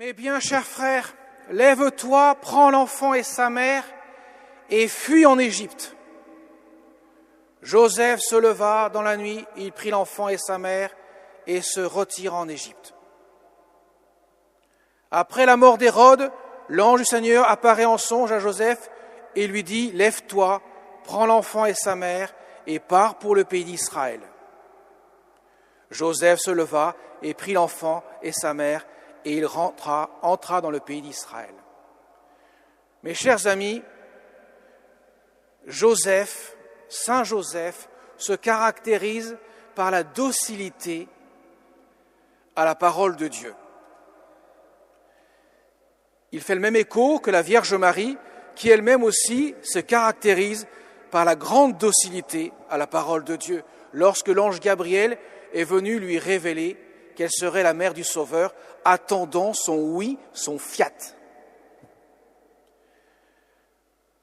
Mais bien, cher frère, lève-toi, prends l'enfant et sa mère et fuis en Égypte. Joseph se leva dans la nuit, il prit l'enfant et sa mère et se retira en Égypte. Après la mort d'Hérode, l'ange du Seigneur apparaît en songe à Joseph et lui dit « Lève-toi, prends l'enfant et sa mère et pars pour le pays d'Israël. » Joseph se leva et prit l'enfant et sa mère et il entra dans le pays d'Israël. Mes chers amis, Saint Joseph se caractérise par la docilité à la parole de Dieu. Il fait le même écho que la Vierge Marie, qui elle-même aussi se caractérise par la grande docilité à la parole de Dieu, lorsque l'ange Gabriel est venu lui révéler qu'elle serait la mère du Sauveur, attendant son oui, son fiat.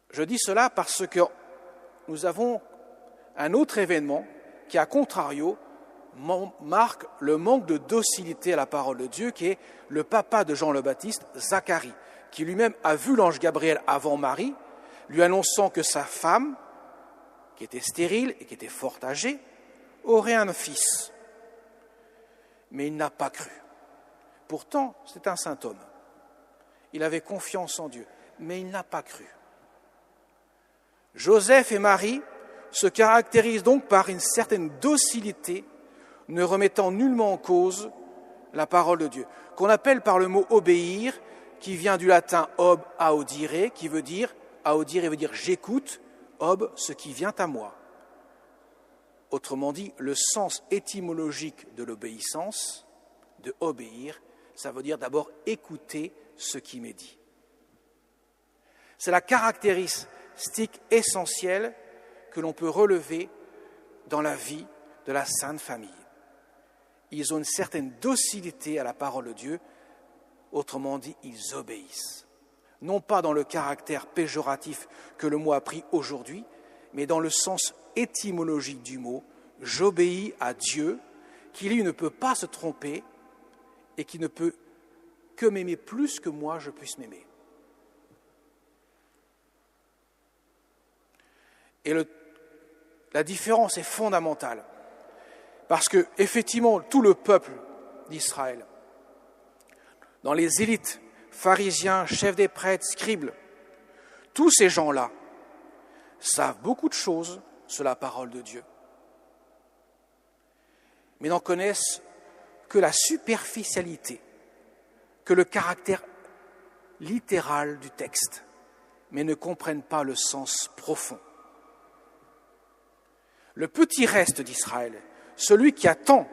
Je dis cela parce que nous avons un autre événement qui, à contrario, marque le manque de docilité à la parole de Dieu, qui est le papa de Jean le Baptiste, Zacharie, qui lui-même a vu l'ange Gabriel avant Marie, lui annonçant que sa femme, qui était stérile et qui était fort âgée, aurait un fils. Mais il n'a pas cru. Pourtant, c'est un saint homme. Il avait confiance en Dieu, mais il n'a pas cru. Joseph et Marie se caractérisent donc par une certaine docilité, ne remettant nullement en cause la parole de Dieu, qu'on appelle par le mot obéir, qui vient du latin ob audire, qui veut dire, audire veut dire j'écoute, ob, ce qui vient à moi. Autrement dit, le sens étymologique de l'obéissance, de obéir, ça veut dire d'abord écouter ce qui m'est dit. C'est la caractéristique essentielle que l'on peut relever dans la vie de la Sainte Famille. Ils ont une certaine docilité à la parole de Dieu, autrement dit, ils obéissent. Non pas dans le caractère péjoratif que le mot a pris aujourd'hui, mais dans le sens étymologique du mot, j'obéis à Dieu, qui lui ne peut pas se tromper et qui ne peut que m'aimer plus que moi je puisse m'aimer. Et la différence est fondamentale, parce que effectivement tout le peuple d'Israël, dans les élites, pharisiens, chefs des prêtres, scribes, tous ces gens-là savent beaucoup de choses sur la parole de Dieu, mais n'en connaissent que la superficialité, que le caractère littéral du texte, mais ne comprennent pas le sens profond. Le petit reste d'Israël, celui qui attend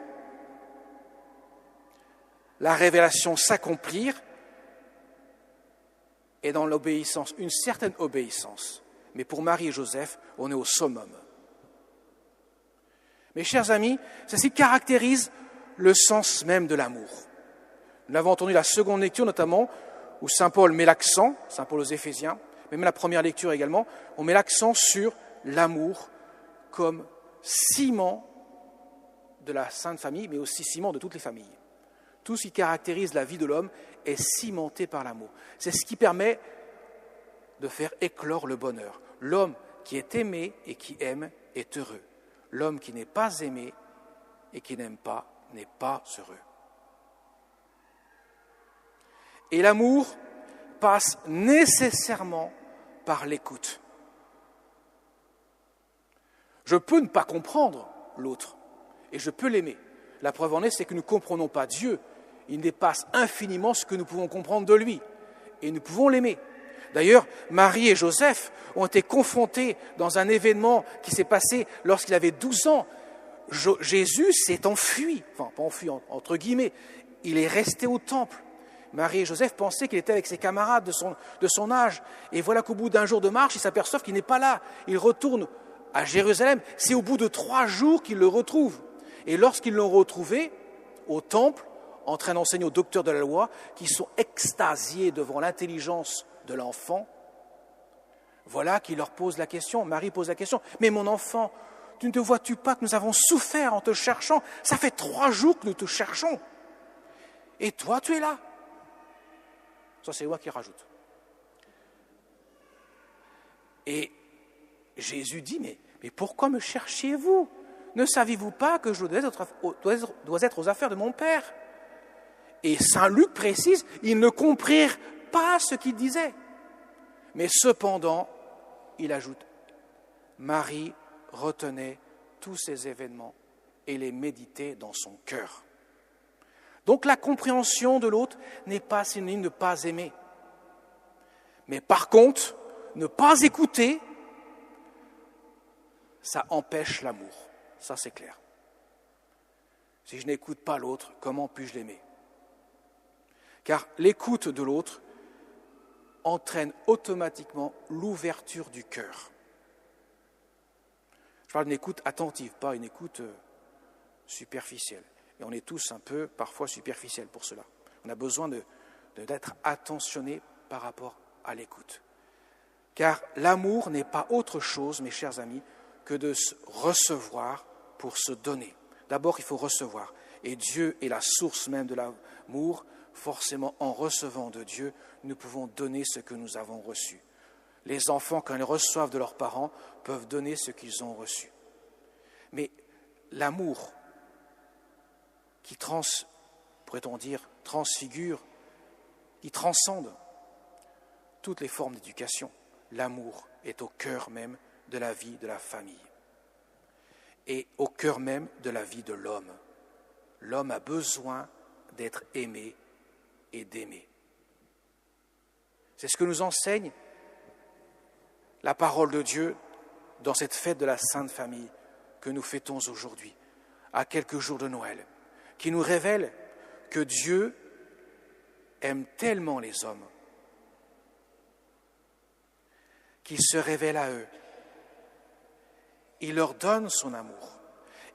la révélation s'accomplir, est dans l'obéissance, une certaine obéissance. Mais pour Marie et Joseph, on est au summum. Mes chers amis, ceci caractérise le sens même de l'amour. Nous l'avons entendu la seconde lecture notamment, où saint Paul met l'accent, saint Paul aux Éphésiens, mais même la première lecture également, on met l'accent sur l'amour comme ciment de la Sainte Famille, mais aussi ciment de toutes les familles. Tout ce qui caractérise la vie de l'homme est cimenté par l'amour. C'est ce qui permet de faire éclore le bonheur. L'homme qui est aimé et qui aime est heureux. L'homme qui n'est pas aimé et qui n'aime pas n'est pas heureux. Et l'amour passe nécessairement par l'écoute. Je peux ne pas comprendre l'autre et je peux l'aimer. La preuve en est, c'est que nous ne comprenons pas Dieu. Il dépasse infiniment ce que nous pouvons comprendre de lui et nous pouvons l'aimer. D'ailleurs, Marie et Joseph ont été confrontés dans un événement qui s'est passé lorsqu'il avait 12 ans. Jésus s'est enfui, enfin pas enfui entre guillemets, il est resté au temple. Marie et Joseph pensaient qu'il était avec ses camarades de son âge. Et voilà qu'au bout d'un jour de marche, ils s'aperçoivent qu'il n'est pas là. Ils retournent à Jérusalem. C'est au bout de 3 jours qu'ils le retrouvent. Et lorsqu'ils l'ont retrouvé au temple, en train d'enseigner aux docteurs de la loi, qui sont extasiés devant l'intelligence de l'enfant, voilà qu'il leur pose la question. Marie pose la question, « Mais mon enfant, tu ne te vois-tu pas que nous avons souffert en te cherchant ? Ça fait 3 jours que nous te cherchons. Et toi, tu es là. » Ça, c'est moi qui rajoute. Et Jésus dit, mais pourquoi me cherchiez-vous? Ne saviez-vous pas que je dois être aux affaires de mon Père? Et saint Luc précise, ils ne comprirent pas ce qu'il disait. Mais cependant, il ajoute, Marie retenait tous ces événements et les méditait dans son cœur. Donc la compréhension de l'autre n'est pas synonyme de ne pas aimer. Mais par contre, ne pas écouter, ça empêche l'amour. Ça, c'est clair. Si je n'écoute pas l'autre, comment puis-je l'aimer? Car l'écoute de l'autre entraîne automatiquement l'ouverture du cœur. Je parle d'une écoute attentive, pas une écoute superficielle. Et on est tous un peu, parfois, superficiels pour cela. On a besoin d'être attentionné par rapport à l'écoute. Car l'amour n'est pas autre chose, mes chers amis, que de se recevoir pour se donner. D'abord, il faut recevoir. Et Dieu est la source même de l'amour. Forcément, en recevant de Dieu, nous pouvons donner ce que nous avons reçu. Les enfants, quand ils reçoivent de leurs parents, peuvent donner ce qu'ils ont reçu. Mais l'amour qui pourrait-on dire, transfigure, qui transcende toutes les formes d'éducation, l'amour est au cœur même de la vie de la famille et au cœur même de la vie de l'homme. L'homme a besoin d'être aimé et d'aimer. C'est ce que nous enseigne la parole de Dieu dans cette fête de la Sainte Famille que nous fêtons aujourd'hui, à quelques jours de Noël, qui nous révèle que Dieu aime tellement les hommes qu'il se révèle à eux. Il leur donne son amour.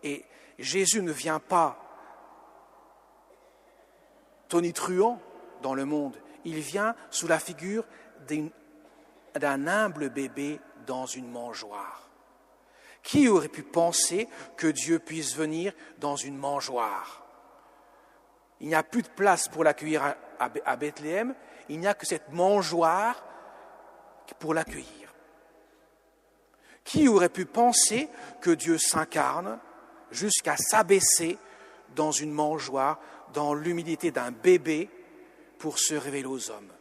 Et Jésus ne vient pas tonitruant dans le monde. Il vient sous la figure d'un humble bébé dans une mangeoire. Qui aurait pu penser que Dieu puisse venir dans une mangeoire? Il n'y a plus de place pour l'accueillir à Bethléem. Il n'y a que cette mangeoire pour l'accueillir. Qui aurait pu penser que Dieu s'incarne jusqu'à s'abaisser dans une mangeoire, dans l'humilité d'un bébé, pour se révéler aux hommes?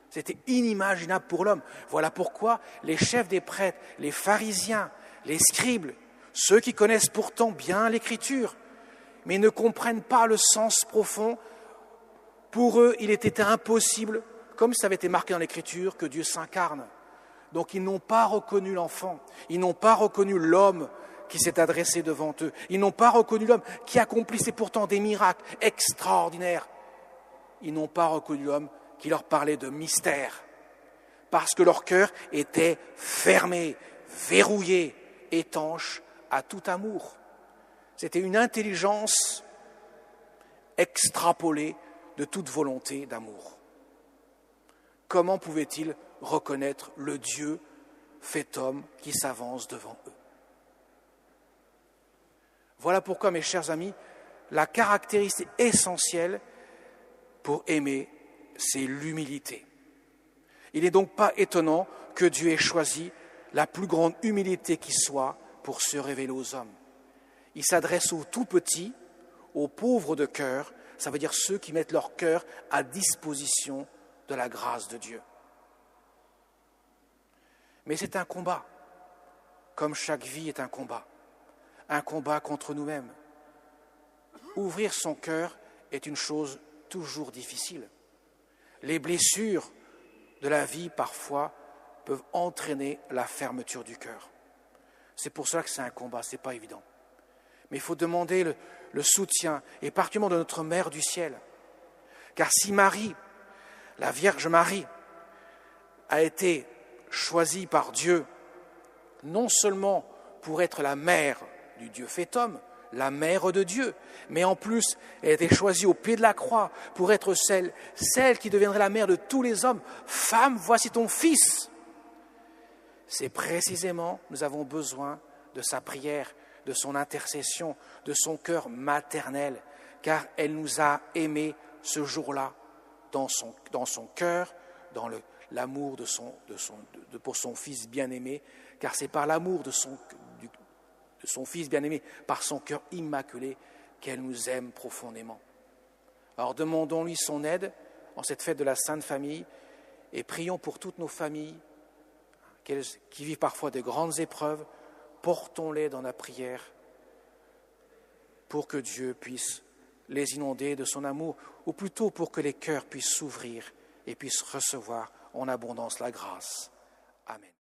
C'était inimaginable pour l'homme. Voilà pourquoi les chefs des prêtres, les pharisiens, les scribes, ceux qui connaissent pourtant bien l'Écriture, mais ne comprennent pas le sens profond, pour eux, il était impossible, comme ça avait été marqué dans l'Écriture, que Dieu s'incarne. Donc ils n'ont pas reconnu l'enfant, ils n'ont pas reconnu l'homme qui s'est adressé devant eux, ils n'ont pas reconnu l'homme qui accomplissait pourtant des miracles extraordinaires. Ils n'ont pas reconnu l'homme qui leur parlait de mystère, parce que leur cœur était fermé, verrouillé, étanche à tout amour. C'était une intelligence extrapolée de toute volonté d'amour. Comment pouvaient-ils reconnaître le Dieu fait homme qui s'avance devant eux? Voilà pourquoi, mes chers amis, la caractéristique essentielle pour aimer, c'est l'humilité. Il n'est donc pas étonnant que Dieu ait choisi la plus grande humilité qui soit pour se révéler aux hommes. Il s'adresse aux tout petits, aux pauvres de cœur, ça veut dire ceux qui mettent leur cœur à disposition de la grâce de Dieu. Mais c'est un combat, comme chaque vie est un combat contre nous-mêmes. Ouvrir son cœur est une chose toujours difficile. Les blessures de la vie, parfois, peuvent entraîner la fermeture du cœur. C'est pour cela que c'est un combat, ce n'est pas évident. Mais il faut demander le soutien, et particulièrement de notre Mère du ciel. Car si Marie, la Vierge Marie, a été choisie par Dieu, non seulement pour être la mère du Dieu fait homme, la mère de Dieu, mais en plus, elle a été choisie au pied de la croix pour être celle qui deviendrait la mère de tous les hommes. Femme, voici ton fils. C'est précisément, nous avons besoin de sa prière, de son intercession, de son cœur maternel, car elle nous a aimés ce jour-là dans son cœur, dans l'amour pour son Fils bien-aimé, car c'est par l'amour de son Fils bien-aimé, par son cœur immaculé, qu'elle nous aime profondément. Alors demandons-lui son aide en cette fête de la Sainte Famille et prions pour toutes nos familles qui vivent parfois de grandes épreuves. Portons-les dans la prière pour que Dieu puisse les inonder de son amour, ou plutôt pour que les cœurs puissent s'ouvrir et puissent recevoir en abondance la grâce. Amen.